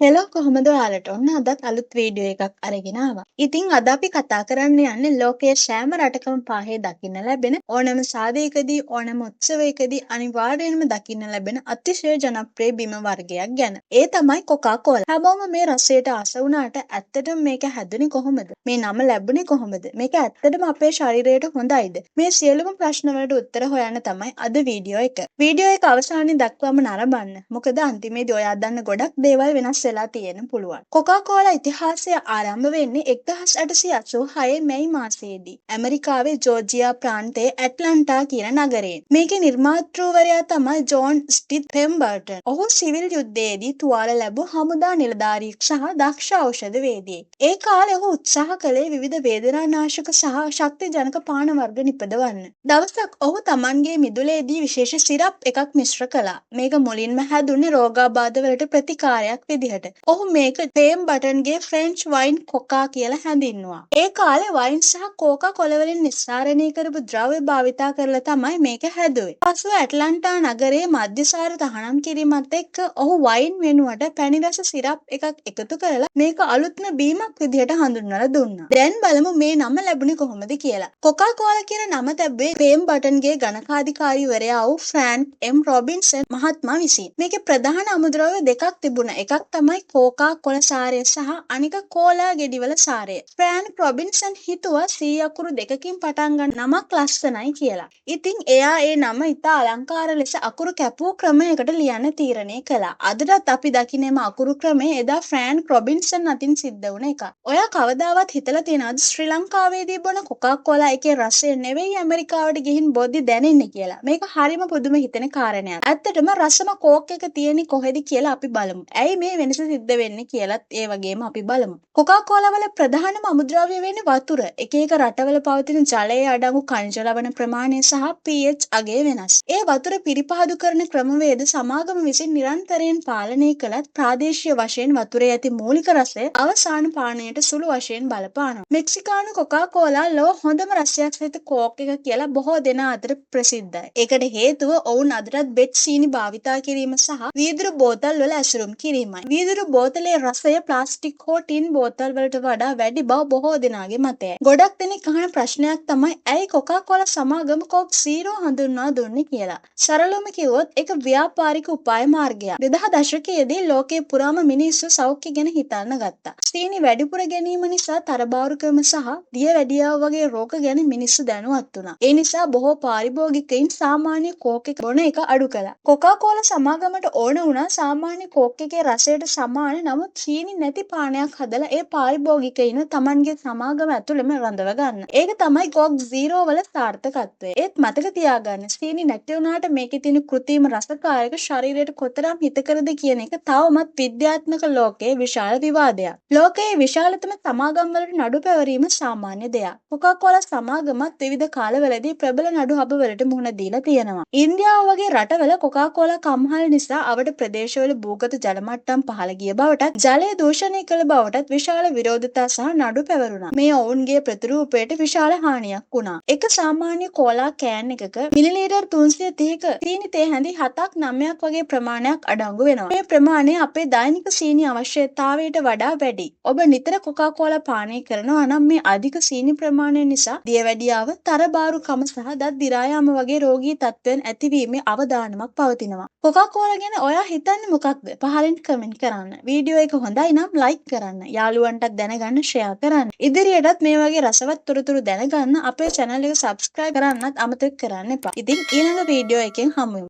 Hello කොහොමද ඔයාලට? ඔන්න අදත් අලුත් වීඩියෝ එකක් අරගෙන ආවා. ඉතින් අද අපි කතා කරන්න යන්නේ ලෝකයේ සෑම රටකම පාහේ දකින්න ලැබෙන ඕනෑම සාදයකදී ඕනෑම උත්සවයකදී අනිවාර්යයෙන්ම දකින්න ලැබෙන අතිශය ජනප්‍රිය බිම වර්ගයක් ගැන. ඒ තමයි කොකාකෝලා. හැමෝම මේ රසයට ආස වුණාට ඇත්තටම මේක හැදුනේ කොහොමද? මේ නම ලැබුණේ කොහොමද? මේක ඇත්තටම අපේ ශරීරයට හොඳයිද? මේ සියලුම ප්‍රශ්න වලට උත්තර හොයන්න තමයි අද වීඩියෝ එක. වීඩියෝ එක අවසානයේ දක්වාම නරඹන්න. මොකද අන්තිමේදී ඔයා දන්න ගොඩක් දේවල් වෙනස් වෙලා තියෙන්න පුළුවන්. කොකාකෝලා ඉතිහාසය ආරම්භ වෙන්නේ 1886 මැයි මාසයේදී. ඇමරිකාවේ ජෝර්ජියා ප්‍රාන්තයේ ඇට්ලන්ටා කියන නගරයෙන්. මේකේ නිර්මාතෘවරයා තමයි ජෝන් ස්ටිත් පෙම්බර්ටන්. ඔහු සිවිල් යුද්ධයේදී තුවාල ලැබූ හමුදා නිලධාරියෙක් සහ දක්ෂ ඖෂධවේදියෙක්. ඒ කාලේ ඔහු උත්සාහ කළේ විවිධ වේදනානාශක සහ ශක්තිජනක පාන වර්ග නිපදවන්න. දවසක් ඔහු තමන්ගේ මිදුලේදී විශේෂ සිරප් එකක් මිශ්‍ර කළා. මේක මුලින්ම හැදුන්නේ රෝගාබාධ වලට ප්‍රතිකාරයක් විදිහට. ඔහු මේක පෙම්බර්ටන්ගේ ෆ්‍රෙන්ච් වයින් කොකා කියලා හැඳින්වුවා. ඒ කාලේ වයින් සහ කෝකා කොළ වලින් නිස්සාරණය කරපු ද්‍රව්‍ය භාවිතා කරලා තමයි මේක හැදුවේ. පසුව ඇට්ලන්ටා නගරයේ මද්‍යසාර තහනම් කිරීමත් එක්ක ඔහු වයින් වෙනුවට පැණි රස සිරප් එකක් එකතු කරලා මේක අලුත්ම බීමක් විදිහට හඳුන්වලා දුන්නා. දැන් බලමු මේ නම ලැබුණේ කොහොමද කියලා. කොකාකෝලා කියන නම තැබුවේ පෙම්බර්ටන්ගේ ගණකාධිකාරීවරයා වූ ෆ්‍රැන්ක් එම් රොබින්සන් මහත්මයා විසින්. මේකේ ප්‍රධාන අමුද්‍රව්‍ය දෙකක් තිබුණා. එකක් තමයි කෝකා කොළ සාරය සහ අනික කෝලා ගෙඩිවල සාරය. ෆ්‍රැන්ක් රොබින්සන් හිතුවා සී අකුරු දෙකකින් පටන් ගන්න නමක් ලස්සනයි කියලා. ඉතින් එයා ඒ නම ඉතා අලංකාර ලෙස අකුරු කැපූ ක්‍රමයකට ලියන්න තීරණය කළා. අදටත් අපි දකින්නේම අකුරු ක්‍රමය එදා ෆ්‍රැන්ක් රොබින්සන් අතින් සිද්ධ වුණ එකක්. ඔයා කවදාවත් හිතලා තියෙනවද ශ්‍රී ලංකාවේදී බොන කොකාකෝලා එකේ රසය නෙවෙයි ඇමරිකාවට ගිහින් බොද්දි දැනෙන්නේ කියලා. මේක හරිම පුදුම හිතෙන කාරණයක්. ඇත්තටම රසම කෝක් එක තියෙන්නේ කොහෙද කියලා අපි බලමු. ඇයි මේ වෙනස සිද්ධ වෙන්නේ කියලත් ඒ වගේම අපි බලමු. කොකාකෝලා වල ප්‍රධානම අමුද්‍රව්‍ය වෙන්නේ වතුර. එක එක රටවල පවතින ජලයේ අඩංගු khනිජ ලවණ ප්‍රමාණය සහ pH අගය වෙනස්. ඒ වතුර පිරිපහදු කරන ක්‍රමවේද සමාගම විසින් නිරන්තරයෙන් පාලනය කළත් ප්‍රාදේශීය වශයෙන් වතුරේ ඇති මූලික රසය අවසාන පානයට සුළු වශයෙන් බලපානවා. මෙක්සිකානු කොකාකෝලා ලොව හොඳම රසයක් සහිත කෝක් එක කියලා බොහෝ දෙනා අතර ප්‍රසිද්ධයි. ඒකට හේතුව ඔවුන් අදටත් බෙට් සීනි භාවිතා කිරීම සහ වීදුරු බෝතල් වල ඇසුරුම් කිරීමයි. වීදුරු බෝතලේ රසය ප්ලාස්ටික් හෝ ටින් බෝතල් වලට වඩා වැඩි බව බොහෝ දෙනාගේ මතයයි. ගොඩක් දෙනෙක් අහන ප්‍රශ්නයක් තමයි ඇයි කොකාකෝලා සමාගම කෝක් සීරෝ හඳුන්වා දුන්නේ කියලා. සරලවම කිව්වොත් ඒක ව්‍යාපාරික උපාය මාර්ගයක්. 2000 දශකයේදී ලෝකේ පුරාම මිනිස්සු සෞඛ්‍ය ගැන හිතන්න ගත්තා. සීනි වැඩිපුර ගැනීම නිසා තරබාරුකම සහ දියවැඩියාව වගේ රෝග ගැන මිනිස්සු දැනුවත් වුණා. ඒ නිසා බොහෝ පාරිභෝගිකයින් සාමාන්‍ය කෝක් එක බොන එක අඩු කළා. කොකාකෝලා සමාගමට ඕන වුණා සාමාන්‍ය කෝක් එකේ රසයට සමාන නමුත් සීනි නැති පානයක් හදලා ඒ පාරිභෝගිකයින් තමන්ගේ සමාගම ඇතුළෙම රඳව ගන්න. ඒක තමයි කෝක් සීරෝ වල සාර්ථකත්වය. ඒත් මතක තියාගන්න සීනි නැති වුණාට මේකේ තියෙන කෘත්‍රිම රසකාරක ශරීරයට කොතරම් හිතකරද කියන එක තවමත් විද්‍යාත්මක ලෝකයේ විශාල විවාදයක්. ලෝකයේ විශාලතම සමාගම් වලට නඩු පැවරීම සාමාන්‍ය දෙයක්. කොකාකෝලා සමාගමත් විවිධ කාලවලදී ප්‍රබල නඩු හබවලට මුහුණ දීලා තියෙනවා. ඉන්දියාව වගේ රටවල කොකාකෝලා කම්හල් නිසා අවට ප්‍රදේශවල භූගත ජල මට්ටම් පහළ ගිය බවටත් ජලය දූෂණය කළ බවටත් විශාල විරෝධතා සහ නඩු පැවරුණා. මේ ඔවුන්ගේ ප්‍රතිරූපයට විශාල හානියක් වුණා. එක සාමාන්‍ය කෝලා කෑන් එකක මිලිලීටර් 330ක සීනි තේ හැඳි 7ක් 9ක් වගේ ප්‍රමාණයක් අඩංගු වෙනවා. මේ ප්‍රමාණය අපේ දෛනික සීනි අවශ්‍යතාවයට වඩා වැඩි. ඔබ නිතර කොකාකෝලා පානය කරනවා නම් මේ අධික සීනි ප්‍රමාණය නිසා දියවැඩියාව, තරබාරුකම සහ දත් දිරා යාම වගේ රෝගී තත්ත්වයන් ඇතිවීමේ අවදානමක් පවතිනවා. කොකාකෝලා ගැන ඔයා හිතන්නේ මොකක්ද? පහලින් කමෙන්ට් කරන්න. වීඩියෝ එක හොඳයි නම් ලයික් කරන්න. යාළුවන්ටත් දැනගන්න ෂෙයා කරන්න. ඉදිරියටත් මේ වගේ රසවත් තොරතුරු දැනගන්න අපේ channel එක subscribe කරන්නත් අමතක කරන්න එපා. ඉතින් ඊළඟ වීඩියෝ එකෙන් හමු වෙමු.